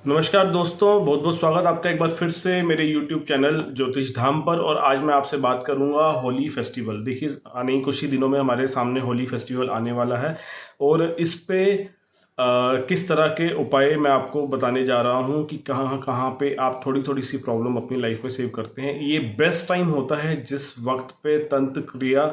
नमस्कार दोस्तों, बहुत बहुत स्वागत आपका एक बार फिर से मेरे YouTube चैनल ज्योतिष धाम पर। और आज मैं आपसे बात करूंगा होली फेस्टिवल। देखिए, आने ही कुछ ही दिनों में हमारे सामने होली फेस्टिवल आने वाला है और इस पे किस तरह के उपाय मैं आपको बताने जा रहा हूं कि कहाँ कहाँ पे आप थोड़ी थोड़ी सी प्रॉब्लम अपनी लाइफ में सेव करते हैं। ये बेस्ट टाइम होता है जिस वक्त पे तंत्र क्रिया,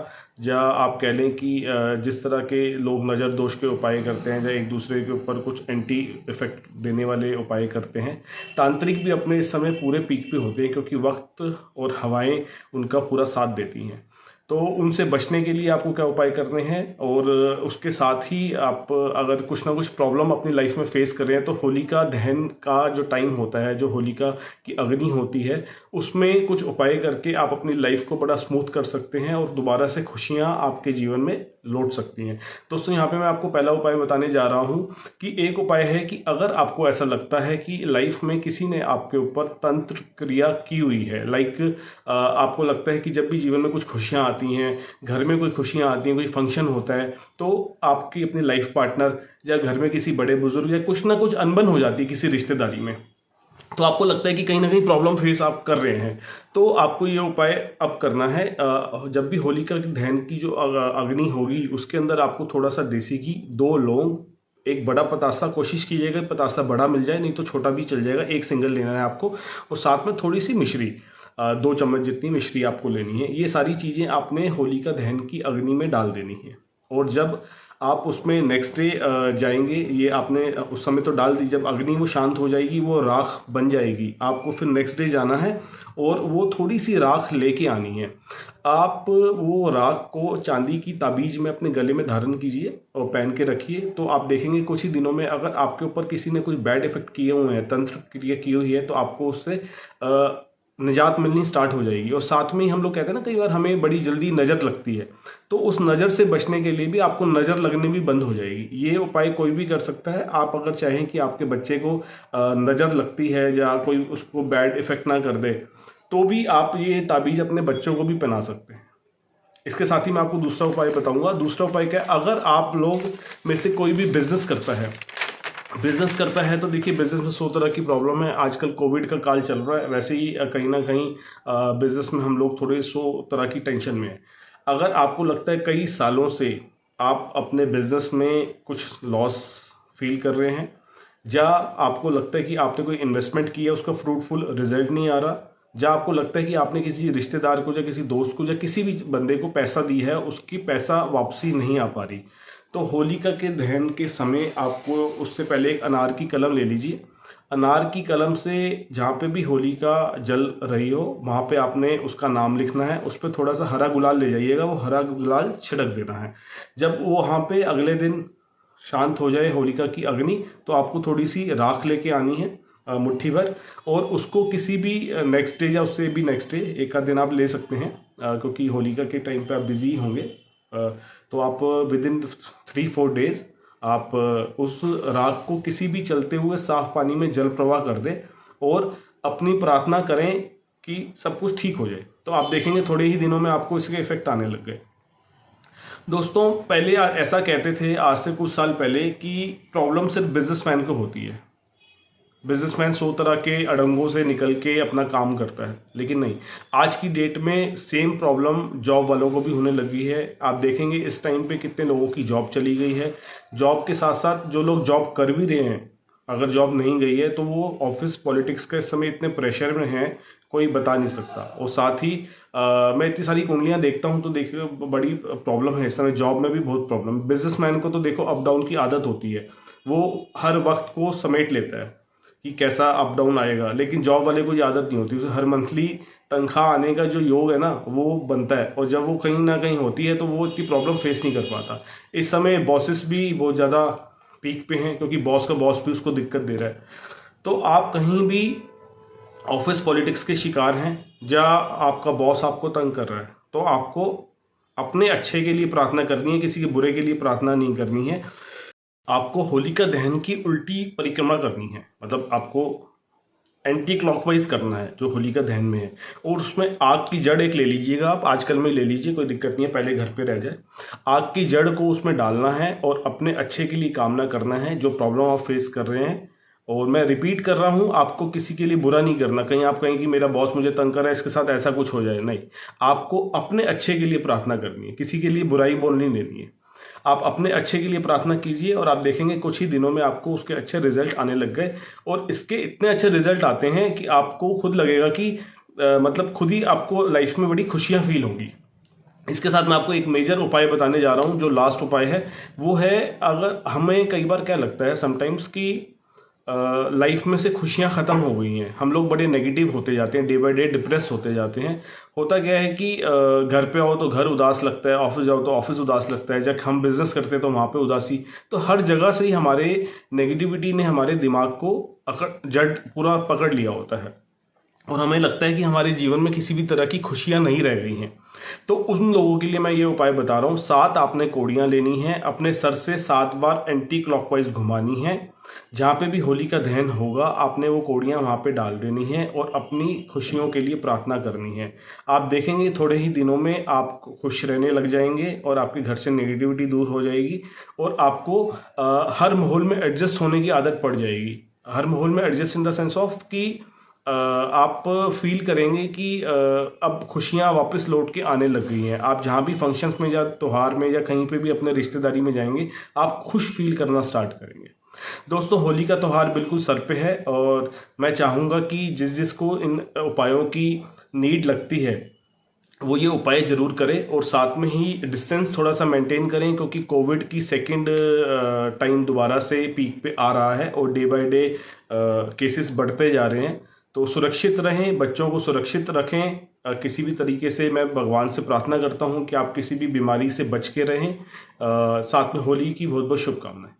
या आप कह लें कि जिस तरह के लोग नज़र दोष के उपाय करते हैं या एक दूसरे के ऊपर कुछ एंटी इफेक्ट देने वाले उपाय करते हैं, तांत्रिक भी अपने इस समय पूरे पीक पे होते हैं, क्योंकि वक्त और हवाएं उनका पूरा साथ देती हैं। तो उनसे बचने के लिए आपको क्या उपाय करने हैं, और उसके साथ ही आप अगर कुछ ना कुछ प्रॉब्लम अपनी लाइफ में फेस कर रहे हैं तो होलिका दहन का जो टाइम होता है, जो होलिका की अग्नि होती है, उसमें कुछ उपाय करके आप अपनी लाइफ को बड़ा स्मूथ कर सकते हैं और दोबारा से खुशियां आपके जीवन में लौट सकती हैं। दोस्तों, यहाँ पे मैं आपको पहला उपाय बताने जा रहा हूँ कि एक उपाय है कि अगर आपको ऐसा लगता है कि लाइफ में किसी ने आपके ऊपर तंत्र क्रिया की हुई है, आपको लगता है कि जब भी जीवन में कुछ खुशियाँ आती हैं, घर में कोई खुशियाँ आती हैं, कोई फंक्शन होता है, तो आपकी अपनी लाइफ पार्टनर या घर में किसी बड़े बुजुर्ग या कुछ ना कुछ अनबन हो जाती है किसी रिश्तेदारी में, तो आपको लगता है कि कहीं ना कहीं प्रॉब्लम फेस आप कर रहे हैं, तो आपको ये उपाय अब करना है। जब भी होलिका दहन की जो अग्नि होगी, उसके अंदर आपको थोड़ा सा देसी घी, 2 लौंग, एक बड़ा पतासा, कोशिश कीजिएगा पतासा बड़ा मिल जाए, नहीं तो छोटा भी चल जाएगा, एक सिंगल लेना है आपको, और साथ में थोड़ी सी मिश्री, 2 चम्मच जितनी मिश्री आपको लेनी है। ये सारी चीज़ें आपने होलिका दहन की अग्नि में डाल देनी है। और जब आप उसमें नेक्स्ट डे जाएंगे, ये आपने उस समय तो डाल दी, जब अग्नि वो शांत हो जाएगी, वो राख बन जाएगी, आपको फिर नेक्स्ट डे जाना है और वो थोड़ी सी राख लेके आनी है। आप वो राख को चांदी की ताबीज में अपने गले में धारण कीजिए और पहन के रखिए। तो आप देखेंगे कुछ ही दिनों में अगर आपके ऊपर किसी ने कुछ बैड इफेक्ट किए हुए हैं, तंत्र क्रिया की हुई है, तो आपको उससे निजात मिलनी स्टार्ट हो जाएगी। और साथ में ही हम लोग कहते हैं ना, कई बार हमें बड़ी जल्दी नज़र लगती है, तो उस नज़र से बचने के लिए भी आपको नज़र लगने भी बंद हो जाएगी। ये उपाय कोई भी कर सकता है। आप अगर चाहें कि आपके बच्चे को नज़र लगती है या कोई उसको बैड इफेक्ट ना कर दे, तो भी आप ये ताबीज़ अपने बच्चों को भी पहना सकते हैं। इसके साथ ही मैं आपको दूसरा उपाय बताऊंगा। दूसरा उपाय क्या है, अगर आप लोग में से कोई भी बिजनेस करता है तो देखिए, बिजनेस में 100 तरह की प्रॉब्लम है। आजकल कोविड का काल चल रहा है, वैसे ही कहीं ना कहीं बिजनेस में हम लोग थोड़े 100 तरह की टेंशन में है। अगर आपको लगता है कई सालों से आप अपने बिजनेस में कुछ लॉस फील कर रहे हैं, या आपको लगता है कि आपने कोई इन्वेस्टमेंट किया, उसका फ्रूटफुल रिजल्ट नहीं आ रहा, या आपको लगता है कि आपने किसी रिश्तेदार को या किसी दोस्त को या किसी भी बंदे को पैसा दी है, उसकी पैसा वापसी नहीं आ पा रही, तो होलिका के दहन के समय आपको उससे पहले एक अनार की कलम ले लीजिए। अनार की कलम से जहाँ पे भी होलिका जल रही हो, वहाँ पे आपने उसका नाम लिखना है। उस पर थोड़ा सा हरा गुलाल ले जाइएगा, वो हरा गुलाल छिड़क देना है। जब वो वहाँ पे अगले दिन शांत हो जाए होलिका की अग्नि, तो आपको थोड़ी सी राख लेके आनी है, मुट्ठी भर, और उसको किसी भी नेक्स्ट डे या उससे भी नेक्स्ट डे, एक आध दिन आप ले सकते हैं, क्योंकि होलिका के टाइम पे आप बिजी होंगे, तो आप विद इन 3-4 डेज आप उस राख को किसी भी चलते हुए साफ पानी में जल प्रवाह कर दें और अपनी प्रार्थना करें कि सब कुछ ठीक हो जाए। तो आप देखेंगे थोड़े ही दिनों में आपको इसके इफेक्ट आने लग गए। दोस्तों, पहले ऐसा कहते थे, आज से कुछ साल पहले, कि प्रॉब्लम सिर्फ बिजनेसमैन को होती है, बिजनेसमैन 100 तरह के अड़ंगों से निकल के अपना काम करता है। लेकिन नहीं, आज की डेट में सेम प्रॉब्लम जॉब वालों को भी होने लगी है। आप देखेंगे इस टाइम पे कितने लोगों की जॉब चली गई है। जॉब के साथ साथ जो लोग जॉब कर भी रहे हैं, अगर जॉब नहीं गई है, तो वो ऑफिस पॉलिटिक्स के समय इतने प्रेशर में हैं, कोई बता नहीं सकता। और साथ ही मैं इतनी सारी कुंडलियाँ देखता हूँ तो देखिए बड़ी प्रॉब्लम है इस समय। जॉब में भी बहुत प्रॉब्लम। बिजनेसमैन को तो देखो अप डाउन की आदत होती है, वो हर वक्त को समेट लेता है कि कैसा अप डाउन आएगा, लेकिन जॉब वाले को ये आदत नहीं होती। उसे हर मंथली तनख्वाह आने का जो योग है ना, वो बनता है, और जब वो कहीं ना कहीं होती है तो वो इतनी प्रॉब्लम फेस नहीं कर पाता। इस समय बॉसेस भी बहुत ज़्यादा पीक पे हैं, क्योंकि बॉस का बॉस भी उसको दिक्कत दे रहा है। तो आप कहीं भी ऑफिस पॉलिटिक्स के शिकार हैं, या आपका बॉस आपको तंग कर रहा है, तो आपको अपने अच्छे के लिए प्रार्थना करनी है, किसी के बुरे के लिए प्रार्थना नहीं करनी है। आपको होलिका दहन की उल्टी परिक्रमा करनी है, मतलब आपको एंटी क्लॉकवाइज करना है जो होलिका दहन में है। और उसमें आग की जड़ एक ले लीजिएगा, आप आजकल में ले लीजिए, कोई दिक्कत नहीं है, पहले घर पे रह जाए। आग की जड़ को उसमें डालना है और अपने अच्छे के लिए कामना करना है, जो प्रॉब्लम आप फेस कर रहे हैं और मैं रिपीट कर रहा हूँ, आपको किसी के लिए बुरा नहीं करना, कहीं आप कहें कि मेरा बॉस मुझे तंग कर रहा है, इसके साथ ऐसा कुछ हो जाए, नहीं। आपको अपने अच्छे के लिए प्रार्थना करनी है, किसी के लिए बुराई बोलनी नहीं है। आप अपने अच्छे के लिए प्रार्थना कीजिए और आप देखेंगे कुछ ही दिनों में आपको उसके अच्छे रिजल्ट आने लग गए। और इसके इतने अच्छे रिजल्ट आते हैं कि आपको खुद लगेगा कि मतलब खुद ही आपको लाइफ में बड़ी खुशियाँ फील होंगी। इसके साथ मैं आपको एक मेजर उपाय बताने जा रहा हूँ, जो लास्ट उपाय है वो है, अगर हमें कई बार क्या लगता है समटाइम्स कि लाइफ में से खुशियाँ ख़त्म हो गई हैं, हम लोग बड़े नेगेटिव होते जाते हैं, डे बाय डे डिप्रेस होते जाते हैं। होता क्या है कि घर पे आओ तो घर उदास लगता है, ऑफिस जाओ तो ऑफिस उदास लगता है, जब हम बिजनेस करते हैं तो वहाँ पे उदासी। तो हर जगह से ही हमारे नेगेटिविटी ने हमारे दिमाग को जड़ पूरा पकड़ लिया होता है और हमें लगता है कि हमारे जीवन में किसी भी तरह की खुशियां नहीं रह गई हैं। तो उन लोगों के लिए मैं ये उपाय बता रहा हूँ। 7 आपने कोड़ियाँ लेनी हैं, अपने सर से 7 बार एंटी क्लॉकवाइज घुमानी है। जहाँ पे भी होली का दहन होगा आपने वो कोड़ियाँ वहाँ पे डाल देनी है और अपनी खुशियों के लिए प्रार्थना करनी है। आप देखेंगे थोड़े ही दिनों में आप खुश रहने लग जाएंगे और आपके घर से नेगेटिविटी दूर हो जाएगी और आपको हर माहौल में एडजस्ट होने की आदत पड़ जाएगी। हर माहौल में adjust in the sense of कि आप फील करेंगे कि अब खुशियाँ वापस लौट के आने लग गई हैं। आप जहाँ भी फंक्शंस में या त्यौहार में या कहीं पे भी अपने रिश्तेदारी में जाएंगे, आप खुश फील करना स्टार्ट करेंगे। दोस्तों, होली का त्यौहार बिल्कुल सर पे है और मैं चाहूँगा कि जिसको इन उपायों की नीड लगती है वो ये उपाय ज़रूर करें और साथ में ही डिस्टेंस थोड़ा सा मेंटेन करें, क्योंकि कोविड की सेकंड टाइम दोबारा से पीक पे आ रहा है और डे बाय डे केसेस बढ़ते जा रहे हैं। तो सुरक्षित रहें, बच्चों को सुरक्षित रखें। किसी भी तरीके से मैं भगवान से प्रार्थना करता हूँ कि आप किसी भी बीमारी से बच के रहें। साथ में होली की बहुत बहुत शुभकामनाएं।